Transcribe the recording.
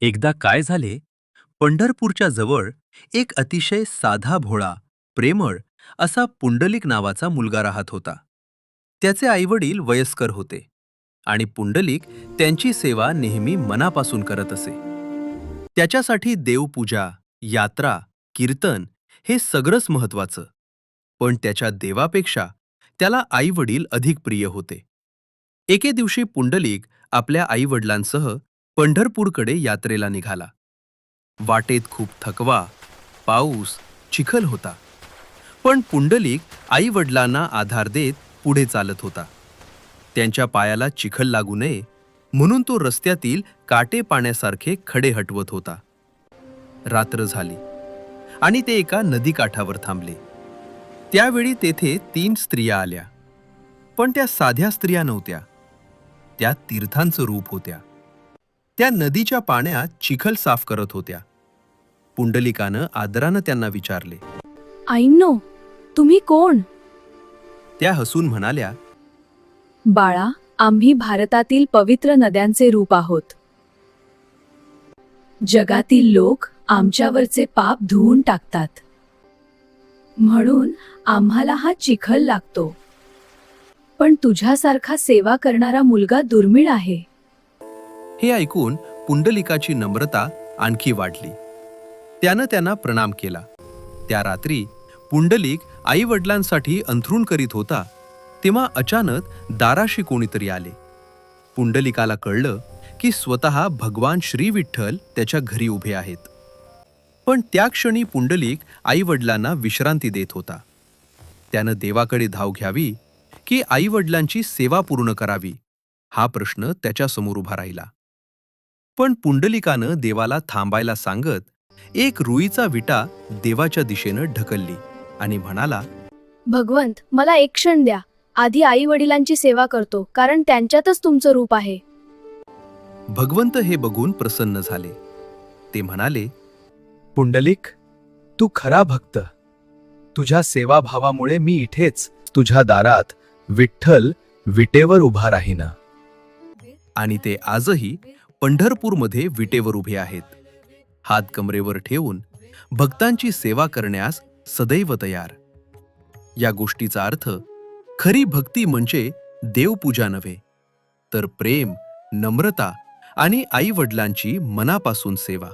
एकदा काय झाले, पंढरपूरच्या जवळ एक अतिशय साधा भोळा, प्रेमळ असा पुंडलिक नावाचा मुलगा राहत होता. त्याचे आईवडील वयस्कर होते आणि पुंडलिक त्यांची सेवा नेहमी मनापासून करत असे. त्याच्यासाठी देवपूजा, यात्रा, कीर्तन हे सगळंच महत्वाचं. पण त्याच्या देवापेक्षा त्याला आईवडील अधिक प्रिय होते. एके दिवशी पुंडलिक आपल्या आईवडिलांसह पंढरपूरकडे यात्रेला निघाला. वाटेत खूप थकवा, पाऊस, चिखल होता. पण पुंडलिक आईवडिलांना आधार देत पुढे चालत होता. त्यांच्या पायाला चिखल लागू नये म्हणून तो रस्त्यातील काटे पाण्यासारखे खडे हटवत होता. रात्र झाली आणि ते एका नदीकाठावर थांबले. त्यावेळी तेथे 3 स्त्रिया आल्या. पण त्या साध्या स्त्रिया नव्हत्या. त्या तीर्थांचं रूप होत्या. त्या नदीच्या पाण्यात चिखल साफ करत होत्या. पुंडलिकानं आदरानं त्यांना विचारले. आईंनो, तुम्ही कोण? त्या हसून म्हणाल्या, बाळा, आम्ही भारतातील पवित्र नद्यांचे रूप आहोत. जगातील लोक आमच्यावरचे पाप धुवून टाकतात, म्हणून आम्हाला हा चिखल लागतो. पण तुझ्यासारखा सेवा करणारा मुलगा दुर्मिळ आहे. हे ऐकून पुंडलिकाची नम्रता आणखी वाढली. त्यानं त्यांना प्रणाम केला. त्या रात्री पुंडलिक आईवडिलांसाठी अंथरूण करीत होता तेव्हा अचानक दाराशी कोणीतरी आले. पुंडलिकाला कळलं की स्वतः भगवान श्री विठ्ठल त्याच्या घरी उभे आहेत. पण त्या क्षणी पुंडलिक आईवडिलांना विश्रांती देत होता. त्यानं देवाकडे धाव घ्यावी की आईवडिलांची सेवा पूर्ण करावी, हा प्रश्न त्याच्यासमोर उभा राहिला. पण पुंडलिकानं देवाला थांबायला सांगत एक रुईचा विटा देवाच्या दिशेनं ढकलली आणि म्हणाला, भगवंत, मला एक क्षण द्या. आधी आई वडिलांची सेवा करतो, कारण त्यांच्यातच तुमचं रूप आहे. भगवंत हे बघून प्रसन्न झाले. ते म्हणाले, पुंडलिक, तू खरा भक्त. तुझ्या सेवाभावामुळे मी इथेच तुझ्या दारात विठ्ठल विटेवर उभा राहीन. आणि ते आजही पंढरपूरमध्ये विटेवर उभे आहेत, हात कमरेवर ठेवून भक्तांची सेवा करण्यास सदैव तयार. या गोष्टीचा अर्थ, खरी भक्ती म्हणजे देवपूजा नव्हे, तर प्रेम, नम्रता आणि आई वडिलांची मनापासून सेवा.